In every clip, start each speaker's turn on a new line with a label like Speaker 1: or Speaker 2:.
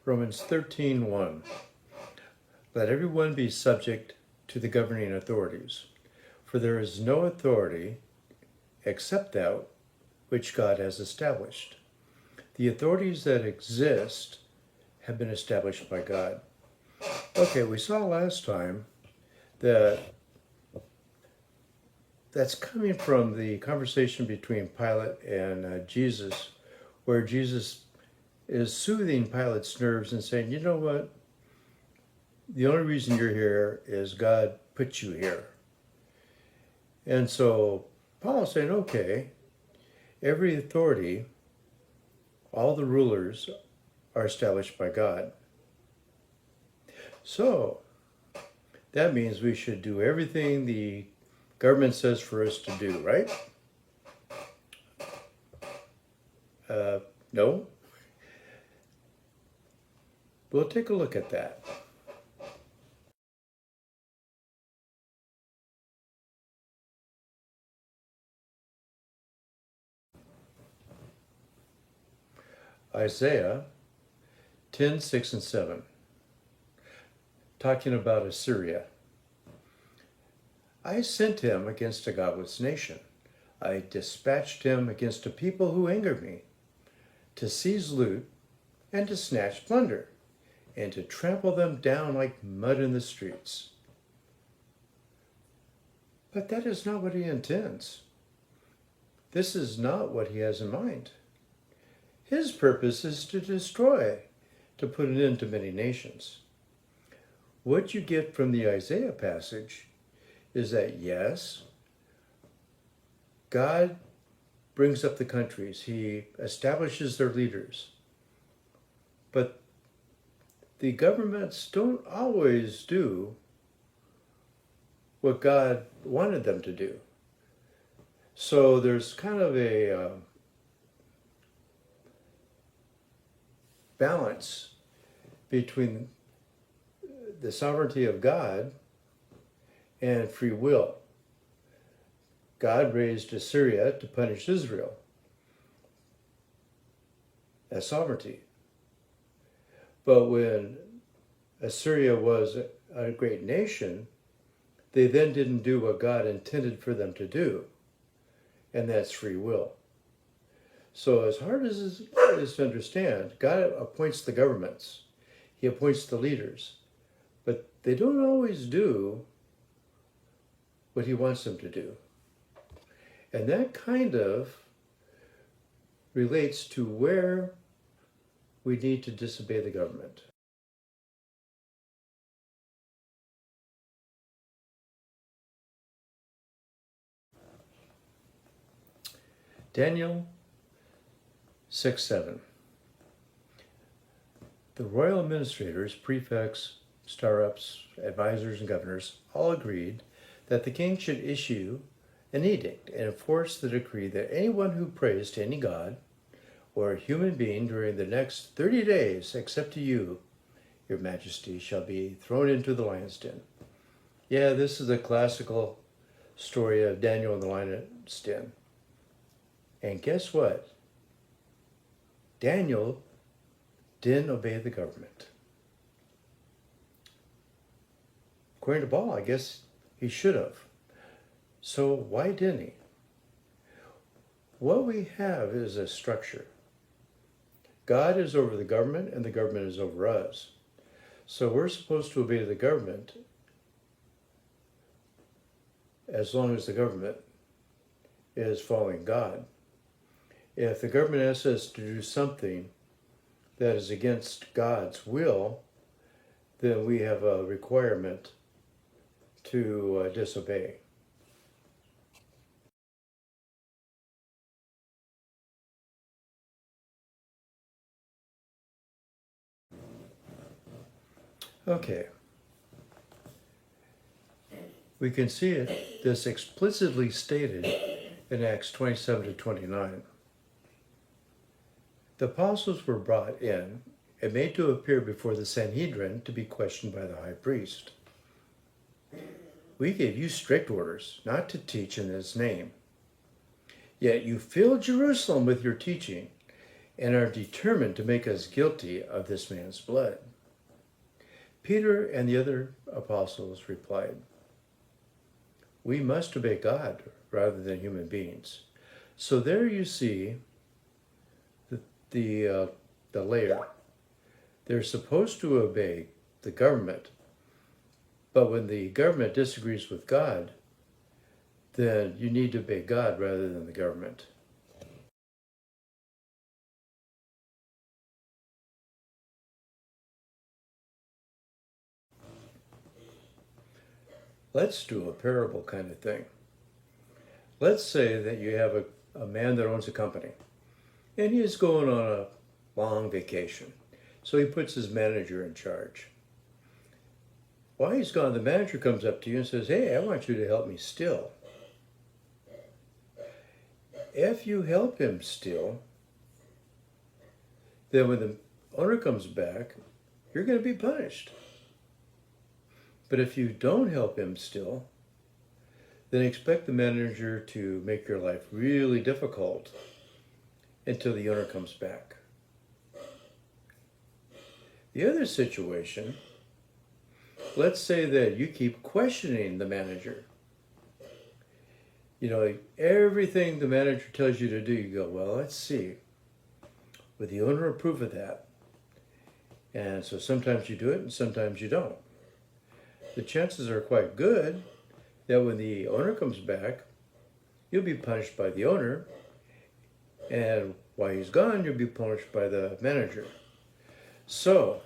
Speaker 1: Romans 13:1. Let everyone be subject to the governing authorities, for there is no authority except that which God has established. The authorities that exist have been established by God. Okay, we saw last time that that's coming from the conversation between Pilate and Jesus, where Jesus is soothing Pilate's nerves and saying, you know what? The only reason you're here is God put you here. And so Paul is saying, okay, every authority, all the rulers are established by God. So that means we should do everything the government says for us to do, right? No? We'll take a look at that. Isaiah 10, 6, and 7, talking about Assyria. I sent him against a godless nation. I dispatched him against a people who angered me, to seize loot and to snatch plunder, and to trample them down like mud in the streets. But that is not what he intends. This is not what he has in mind. His purpose is to destroy, to put an end to many nations. What you get from the Isaiah passage is that, yes, God brings up the countries. He establishes their leaders. But the governments don't always do what God wanted them to do. So there's kind of a balance between the sovereignty of God and free will. God raised Assyria to punish Israel. That's sovereignty. But when Assyria was a great nation, they then didn't do what God intended for them to do, and that's free will. So as hard as it is to understand, God appoints the governments. He appoints the leaders. But they don't always do what he wants them to do. And that kind of relates to where we need to disobey the government. Daniel 6:7. The royal administrators, prefects, startups, advisors, and governors all agreed that the king should issue an edict and enforce the decree that anyone who prays to any god or a human being during the next 30 days, except to you, your majesty, shall be thrown into the lion's den. Yeah, this is a classical story of Daniel in the lion's den. And guess what? Daniel didn't obey the government. According to Paul, I guess he should have. So why didn't he? What we have is a structure. God is over the government and the government is over us. So we're supposed to obey the government as long as the government is following God. If the government asks us to do something that is against God's will, then we have a requirement to disobey. Okay. We can see this explicitly stated in Acts 27 to 29. The apostles were brought in and made to appear before the Sanhedrin to be questioned by the high priest. We gave you strict orders not to teach in his name. Yet you filled Jerusalem with your teaching and are determined to make us guilty of this man's blood. Peter and the other apostles replied, "We must obey God rather than human beings." So there you see the layer. They're supposed to obey the government, but when the government disagrees with God, then you need to obey God rather than the government. Let's do a parable kind of thing. Let's say that you have a man that owns a company, and he's going on a long vacation. So he puts his manager in charge. While he's gone, the manager comes up to you and says, "Hey, I want you to help me steal." If you help him steal, then when the owner comes back, you're going to be punished. But if you don't help him steal, then expect the manager to make your life really difficult until the owner comes back. The other situation, let's say that you keep questioning the manager. You know, everything the manager tells you to do, you go, "Well, let's see. Would the owner approve of that?" And so sometimes you do it and sometimes you don't. The chances are quite good that when the owner comes back, you'll be punished by the owner, and while he's gone, you'll be punished by the manager. So,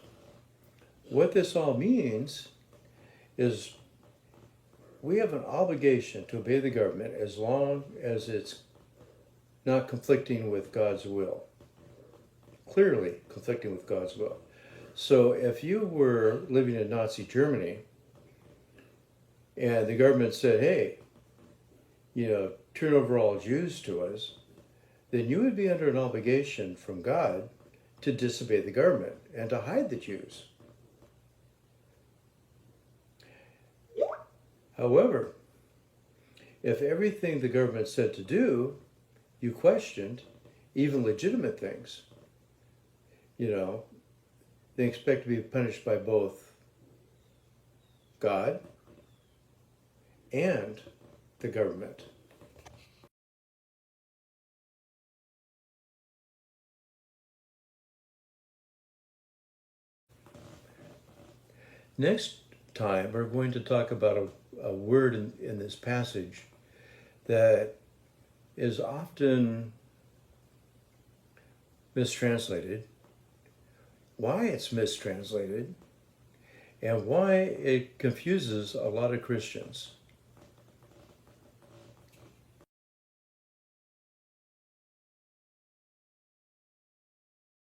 Speaker 1: what this all means is we have an obligation to obey the government as long as it's not conflicting with God's will. Clearly conflicting with God's will. So if you were living in Nazi Germany and the government said, "Hey, turn over all Jews to us," then you would be under an obligation from God to disobey the government and to hide the Jews. However, if everything the government said to do, you questioned, even legitimate things, they expect to be punished by both God and the government. Next time, we're going to talk about a word in this passage that is often mistranslated, why it's mistranslated, and why it confuses a lot of Christians.